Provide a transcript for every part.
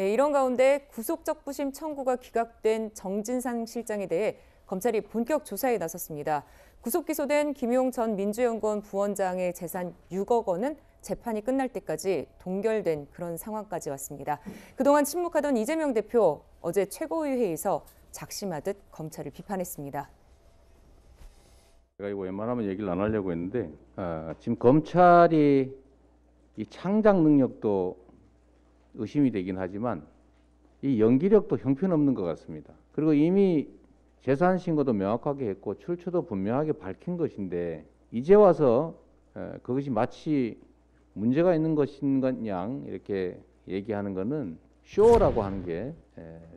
네, 이런 가운데 구속적부심 청구가 기각된 정진상 실장에 대해 검찰이 본격 조사에 나섰습니다. 구속 기소된 김용 전 민주연구원 부원장의 재산 6억 원은 재판이 끝날 때까지 동결된 그런 상황까지 왔습니다. 그동안 침묵하던 이재명 대표 어제 최고위 회의에서 작심하듯 검찰을 비판했습니다. 제가 이거 웬만하면 얘기를 안 하려고 했는데 지금 검찰이 이 창작 능력도 의심이 되긴 하지만 이 연기력도 형편없는 것 같습니다. 그리고 이미 재산 신고도 명확하게 했고 출처도 분명하게 밝힌 것인데 이제 와서 그것이 마치 문제가 있는 것인 것 양 이렇게 얘기하는 것은 쇼라고 하는 게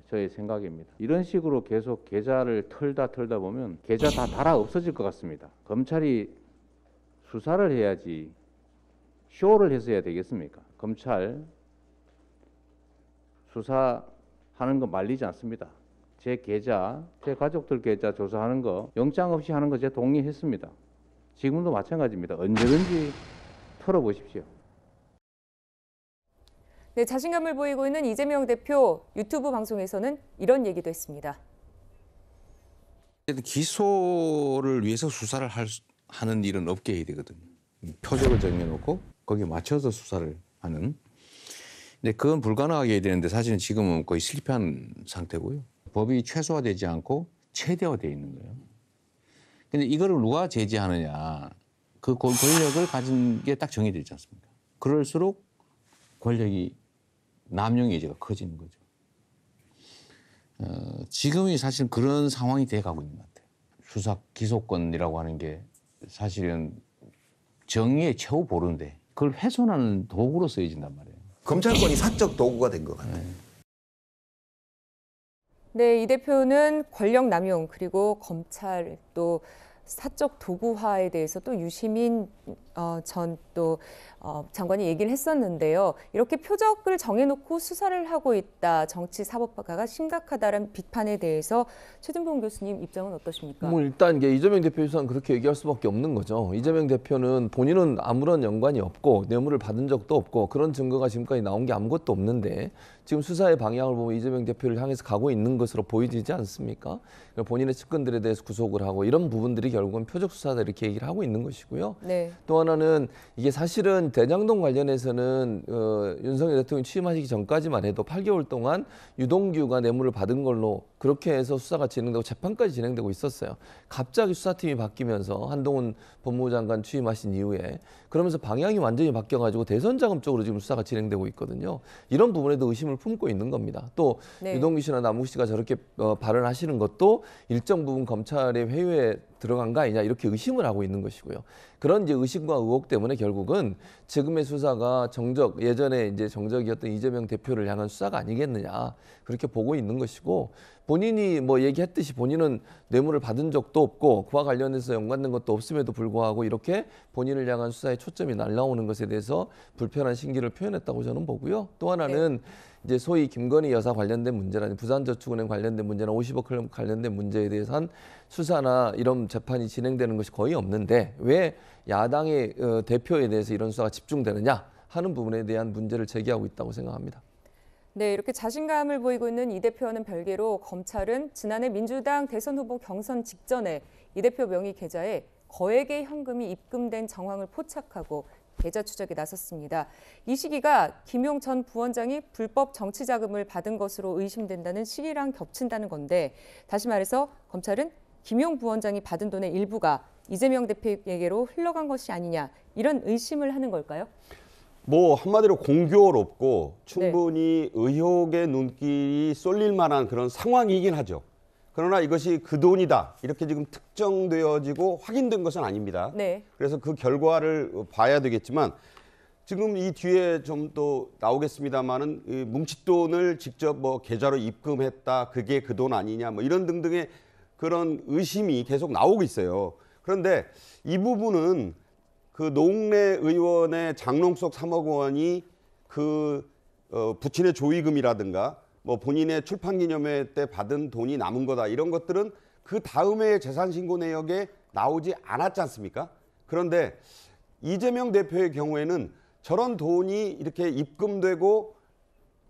저의 생각입니다. 이런 식으로 계속 계좌를 털다 보면 계좌 다 달아 없어질 것 같습니다. 검찰이 수사를 해야지 쇼를 해서 해야 되겠습니까? 검찰 수사하는 거 말리지 않습니다. 제 계좌, 제 가족들 계좌 조사하는 거 영장 없이 하는 거 제가 동의했습니다. 지금도 마찬가지입니다. 언제든지 털어보십시오. 네, 자신감을 보이고 있는 이재명 대표 유튜브 방송에서는 이런 얘기도 했습니다. 기소를 위해서 수사를 하는 일은 없게 해야 되거든요. 표적을 정해놓고 거기에 맞춰서 수사를 하는. 근데 그건 불가능하게 해야 되는데 사실은 지금은 거의 실패한 상태고요. 법이 최소화되지 않고 최대화되어 있는 거예요. 근데 이거를 누가 제지하느냐. 그 권력을 가진 게 딱 정해져 있지 않습니까? 그럴수록 권력이 남용 의지가 커지는 거죠. 지금이 사실 그런 상황이 돼가고 있는 것 같아요. 수사 기소권이라고 하는 게 사실은 정의의 최후 보루인데 그걸 훼손하는 도구로 쓰여진단 말이에요. 검찰권이 사적 도구가 된 것 같아요. 네, 이 대표는 권력 남용 그리고 검찰 또 사적 도구화에 대해서 또 유시민 전 또 장관이 얘기를 했었는데요. 이렇게 표적을 정해놓고 수사를 하고 있다. 정치사법화가 심각하다는 비판에 대해서 최준봉 교수님 입장은 어떠십니까? 일단 이재명 대표 수사는 그렇게 얘기할 수밖에 없는 거죠. 이재명 대표는 본인은 아무런 연관이 없고 뇌물을 받은 적도 없고 그런 증거가 지금까지 나온 게 아무것도 없는데 지금 수사의 방향을 보면 이재명 대표를 향해서 가고 있는 것으로 보이지 않습니까? 본인의 측근들에 대해서 구속을 하고 이런 부분들이 결국은 표적 수사다 이렇게 얘기를 하고 있는 것이고요. 네. 또 하나는 이게 사실은 대장동 관련해서는 윤석열 대통령이 취임하시기 전까지만 해도 8개월 동안 유동규가 뇌물을 받은 걸로 그렇게 해서 수사가 진행되고 재판까지 진행되고 있었어요. 갑자기 수사팀이 바뀌면서 한동훈 법무부 장관 취임하신 이후에 그러면서 방향이 완전히 바뀌어가지고 대선 자금 쪽으로 지금 수사가 진행되고 있거든요. 이런 부분에도 의심을 품고 있는 겁니다. 또 네. 유동규 씨나 남욱 씨가 저렇게 발언하시는 것도 일정 부분 검찰의 회유에 들어간 거 아니냐 이렇게 의심을 하고 있는 것이고요. 그런 이제 의심과 의혹 때문에 결국은 지금의 수사가 예전에 이제 정적이었던 이재명 대표를 향한 수사가 아니겠느냐 그렇게 보고 있는 것이고 본인이 얘기했듯이 본인은 뇌물을 받은 적도 없고 그와 관련해서 연관된 것도 없음에도 불구하고 이렇게 본인을 향한 수사에 초점이 날라오는 것에 대해서 불편한 심기를 표현했다고 저는 보고요. 또 하나는 이제 소위 김건희 여사 관련된 문제라든지 부산저축은행 관련된 문제나 50억 클럽 관련된 문제에 대해서는 수사나 이런 재판이 진행되는 것이 거의 없는데 왜 야당의 대표에 대해서 이런 수사가 집중되느냐 하는 부분에 대한 문제를 제기하고 있다고 생각합니다. 네, 이렇게 자신감을 보이고 있는 이 대표와는 별개로 검찰은 지난해 민주당 대선 후보 경선 직전에 이 대표 명의 계좌에 거액의 현금이 입금된 정황을 포착하고 계좌 추적에 나섰습니다. 이 시기가 김용 전 부원장이 불법 정치 자금을 받은 것으로 의심된다는 시기랑 겹친다는 건데 다시 말해서 검찰은 김용 부원장이 받은 돈의 일부가 이재명 대표에게로 흘러간 것이 아니냐 이런 의심을 하는 걸까요? 한마디로 공교롭고 충분히 의혹의 눈길이 쏠릴 만한 그런 상황이긴 하죠. 그러나 이것이 그 돈이다 이렇게 지금 특정되어지고 확인된 것은 아닙니다. 네. 그래서 그 결과를 봐야 되겠지만 지금 이 뒤에 좀 또 나오겠습니다만은 이 뭉칫돈을 직접 계좌로 입금했다 그게 그 돈 아니냐 이런 등등의 그런 의심이 계속 나오고 있어요. 그런데 이 부분은 그 노웅래 의원의 장롱속 3억 원이 그 부친의 조의금이라든가 본인의 출판기념회 때 받은 돈이 남은 거다 이런 것들은 그 다음에 재산신고 내역에 나오지 않았지 않습니까? 그런데 이재명 대표의 경우에는 저런 돈이 이렇게 입금되고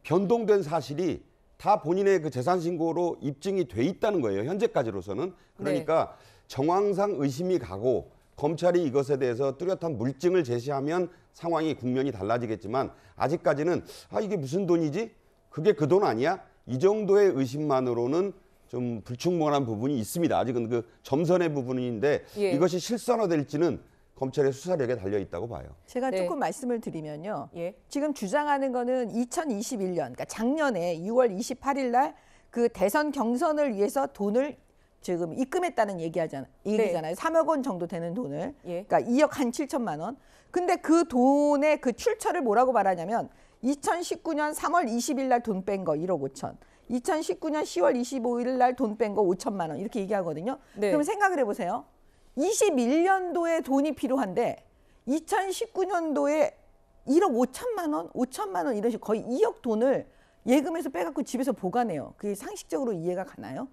변동된 사실이 다 본인의 그 재산 신고로 입증이 돼 있다는 거예요. 현재까지로서는. 그러니까 정황상 의심이 가고 검찰이 이것에 대해서 뚜렷한 물증을 제시하면 상황이 국면이 달라지겠지만 아직까지는 이게 무슨 돈이지? 그게 그 돈 아니야? 이 정도의 의심만으로는 좀 불충분한 부분이 있습니다. 아직은 그 점선의 부분인데 예. 이것이 실선화될지는 검찰의 수사력에 달려 있다고 봐요. 제가 네. 조금 말씀을 드리면요. 예. 지금 주장하는 거는 2021년, 그러니까 작년에 6월 28일 날 그 대선 경선을 위해서 돈을 지금 입금했다는 얘기잖아요. 3억 원 정도 되는 돈을. 예. 그러니까 2억 한 7천만 원. 근데 그 돈의 그 출처를 뭐라고 말하냐면 2019년 3월 20일 날 돈 뺀 거 1억 5천. 2019년 10월 25일 날 돈 뺀 거 5천만 원 이렇게 얘기하거든요. 네. 그럼 생각을 해보세요. 21년도에 돈이 필요한데 2019년도에 1억 5천만 원, 5천만 원 이런 식으로 거의 2억 돈을 예금에서 빼갖고 집에서 보관해요. 그게 상식적으로 이해가 가나요?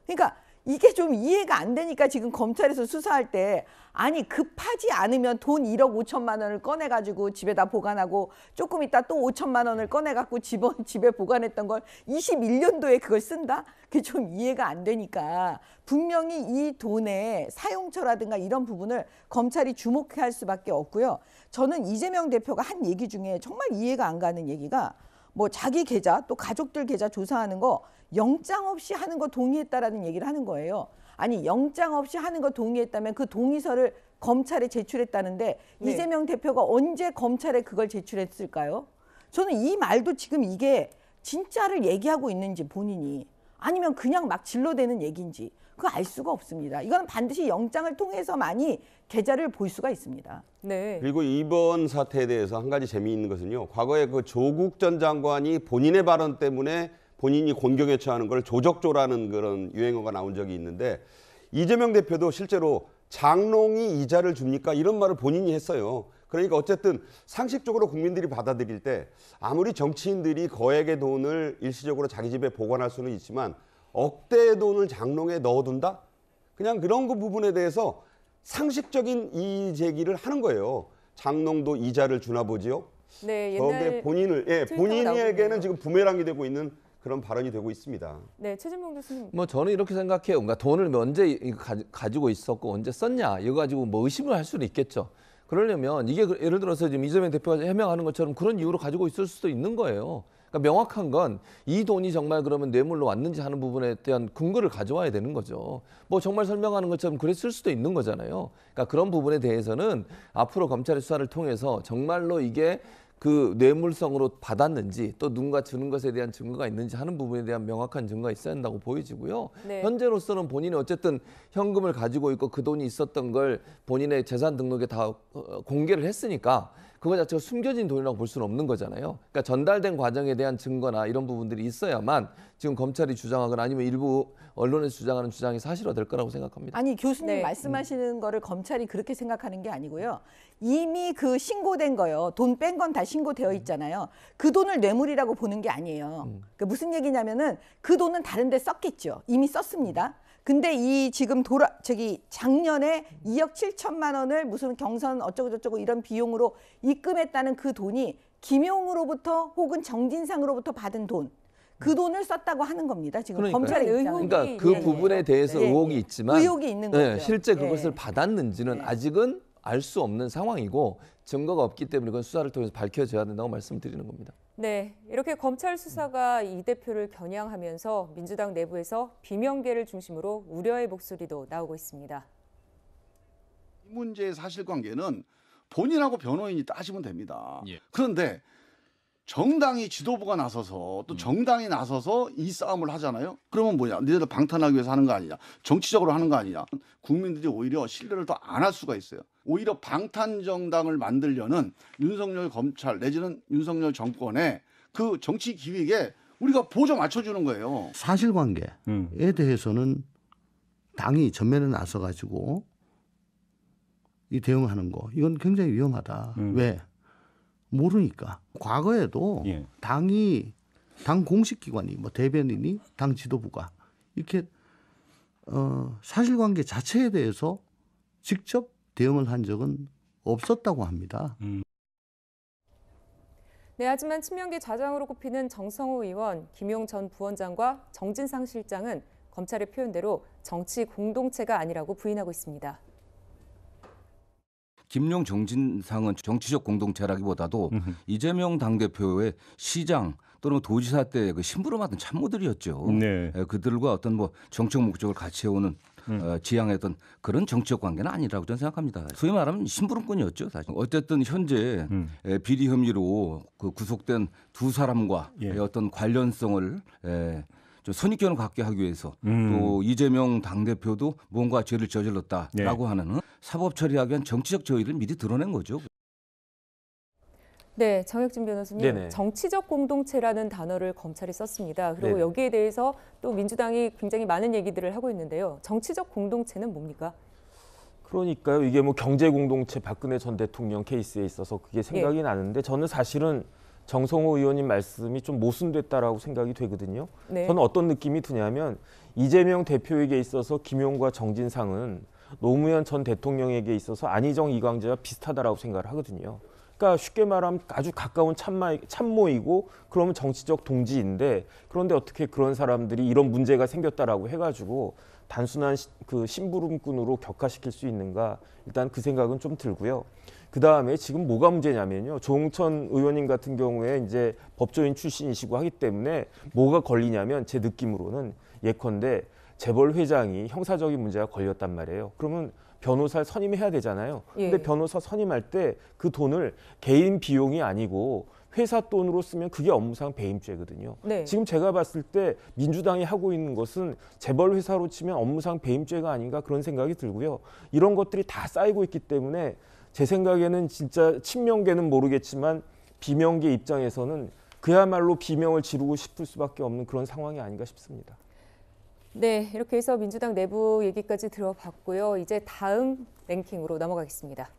그러니까 이게 좀 이해가 안 되니까 지금 검찰에서 수사할 때 아니 급하지 않으면 돈 1억 5천만 원을 꺼내가지고 집에다 보관하고 조금 있다 또 5천만 원을 꺼내갖고 집에 보관했던 걸 21년도에 그걸 쓴다? 그게 좀 이해가 안 되니까 분명히 이 돈의 사용처라든가 이런 부분을 검찰이 주목할 수밖에 없고요. 저는 이재명 대표가 한 얘기 중에 정말 이해가 안 가는 얘기가 뭐 자기 계좌 또 가족들 계좌 조사하는 거 영장 없이 하는 거 동의했다라는 얘기를 하는 거예요. 아니 영장 없이 하는 거 동의했다면 그 동의서를 검찰에 제출했다는데 네. 이재명 대표가 언제 검찰에 그걸 제출했을까요? 저는 이 말도 지금 이게 진짜를 얘기하고 있는지 본인이 아니면 그냥 막 질러대는 얘기인지 그거 알 수가 없습니다. 이거는 반드시 영장을 통해서만이 계좌를 볼 수가 있습니다. 네. 그리고 이번 사태에 대해서 한 가지 재미있는 것은요. 과거에 그 조국 전 장관이 본인의 발언 때문에 본인이 곤경에 처하는 걸 조적조라는 그런 유행어가 나온 적이 있는데 이재명 대표도 실제로 장롱이 이자를 줍니까? 이런 말을 본인이 했어요. 그러니까 어쨌든 상식적으로 국민들이 받아들일 때 아무리 정치인들이 거액의 돈을 일시적으로 자기 집에 보관할 수는 있지만 억대의 돈을 장롱에 넣어둔다? 그냥 그런 그 부분에 대해서 상식적인 이의 제기를 하는 거예요. 장롱도 이자를 주나 보지요? 네, 저게 본인을, 트위터가 본인에게는 나오네요. 지금 부메랑이 되고 있는 그런 발언이 되고 있습니다. 네, 최진봉 교수님. 뭐 저는 이렇게 생각해요. 그러니까 돈을 언제 가지고 있었고 언제 썼냐 이거 가지고 뭐 의심을 할 수는 있겠죠. 그러려면 이게 예를 들어서 지금 이재명 대표가 해명하는 것처럼 그런 이유로 가지고 있을 수도 있는 거예요. 그러니까 명확한 건 이 돈이 정말 그러면 뇌물로 왔는지 하는 부분에 대한 근거를 가져와야 되는 거죠. 뭐 정말 설명하는 것처럼 그랬을 수도 있는 거잖아요. 그러니까 그런 부분에 대해서는 앞으로 검찰의 수사를 통해서 정말로 이게 그 뇌물성으로 받았는지 또 누군가 주는 것에 대한 증거가 있는지 하는 부분에 대한 명확한 증거가 있어야 한다고 보여지고요. 네. 현재로서는 본인이 어쨌든 현금을 가지고 있고 그 돈이 있었던 걸 본인의 재산 등록에 다 공개를 했으니까 그거 자체가 숨겨진 돈이라고 볼 수는 없는 거잖아요. 그러니까 전달된 과정에 대한 증거나 이런 부분들이 있어야만 지금 검찰이 주장하거나 아니면 일부 언론에서 주장하는 주장이 사실화될 거라고 생각합니다. 아니 교수님 네. 말씀하시는 거를 검찰이 그렇게 생각하는 게 아니고요. 이미 그 신고된 거요. 돈 뺀 건 다 신고되어 있잖아요. 그 돈을 뇌물이라고 보는 게 아니에요. 그러니까 무슨 얘기냐면은 그 돈은 다른 데 썼겠죠. 이미 썼습니다. 근데 이 지금 작년에 2억 7천만 원을 무슨 경선 어쩌고저쩌고 이런 비용으로 입금했다는 그 돈이 김용으로부터 혹은 정진상으로부터 받은 돈. 그 돈을 썼다고 하는 겁니다. 지금 그러니까요. 검찰의 입장은. 그러니까 그 예, 예. 부분에 대해서 예, 의혹이 예. 있지만 의혹이 있는 거죠. 네, 실제 예. 그것을 받았는지는 네. 아직은 알 수 없는 상황이고 증거가 없기 때문에 그건 수사를 통해서 밝혀져야 된다고 말씀드리는 겁니다. 네, 이렇게 검찰 수사가 이 대표를 겨냥하면서 민주당 내부에서 비명계를 중심으로 우려의 목소리도 나오고 있습니다. 이 문제의 사실관계는 본인하고 변호인이 따지면 됩니다. 예. 그런데 정당이 지도부가 나서서 또 정당이 나서서 이 싸움을 하잖아요. 그러면 뭐냐? 니네들 방탄하기 위해서 하는 거 아니냐? 정치적으로 하는 거 아니냐? 국민들이 오히려 신뢰를 더 안 할 수가 있어요. 오히려 방탄 정당을 만들려는 윤석열 검찰 내지는 윤석열 정권의 그 정치 기획에 우리가 보조 맞춰주는 거예요. 사실관계에 대해서는 당이 전면에 나서가지고 이 대응하는 거 이건 굉장히 위험하다. 왜? 모르니까. 과거에도 예. 당 공식 기관이 뭐 대변인이 당 지도부가 이렇게 사실관계 자체에 대해서 직접 대응을 한 적은 없었다고 합니다. 네, 하지만 친명계 좌장으로 꼽히는 정성호 의원, 김용 전 부원장과 정진상 실장은 검찰의 표현대로 정치 공동체가 아니라고 부인하고 있습니다. 김용 정진상은 정치적 공동체라기보다도 이재명 당대표의 시장 또는 도지사 때 그 심부름하던 참모들이었죠. 네. 그들과 어떤 뭐 정책 목적을 같이 해오는 지향했던 그런 정치적 관계는 아니라고 저는 생각합니다. 소위 말하면 심부름꾼이었죠, 사실. 어쨌든 현재 비리 혐의로 그 구속된 두 사람과 어떤 관련성을 좀 선입견을 갖게 하기 위해서 또 이재명 당대표도 뭔가 죄를 저질렀다라고 하는 사법 처리하기 위한 정치적 저의를 미리 드러낸 거죠. 네, 정혁진 변호사님, 네네. 정치적 공동체라는 단어를 검찰이 썼습니다. 그리고 네네. 여기에 대해서 또 민주당이 굉장히 많은 얘기들을 하고 있는데요. 정치적 공동체는 뭡니까? 그러니까요. 이게 뭐 경제 공동체 박근혜 전 대통령 케이스에 있어서 그게 생각이 나는데 저는 사실은 정성호 의원님 말씀이 좀 모순됐다라고 생각이 되거든요. 네. 저는 어떤 느낌이 드냐면 이재명 대표에게 있어서 김용과 정진상은 노무현 전 대통령에게 있어서 안희정 이광재와 비슷하다라고 생각을 하거든요. 그러니까 쉽게 말하면 아주 가까운 참모이고 그러면 정치적 동지인데 그런데 어떻게 그런 사람들이 이런 문제가 생겼다라고 해가지고 단순한 그 심부름꾼으로 격화시킬 수 있는가 일단 그 생각은 좀 들고요. 그 다음에 지금 뭐가 문제냐면요. 조홍천 의원님 같은 경우에 이제 법조인 출신이시고 하기 때문에 뭐가 걸리냐면 제 느낌으로는 예컨대 재벌 회장이 형사적인 문제가 걸렸단 말이에요. 그러면 변호사를 선임해야 되잖아요. 근데 변호사 선임할 때 그 돈을 개인 비용이 아니고 회사 돈으로 쓰면 그게 업무상 배임죄거든요. 네. 지금 제가 봤을 때 민주당이 하고 있는 것은 재벌 회사로 치면 업무상 배임죄가 아닌가 그런 생각이 들고요. 이런 것들이 다 쌓이고 있기 때문에 제 생각에는 진짜 친명계는 모르겠지만 비명계 입장에서는 그야말로 비명을 지르고 싶을 수밖에 없는 그런 상황이 아닌가 싶습니다. 네, 이렇게 해서 민주당 내부 얘기까지 들어봤고요. 이제 다음 랭킹으로 넘어가겠습니다.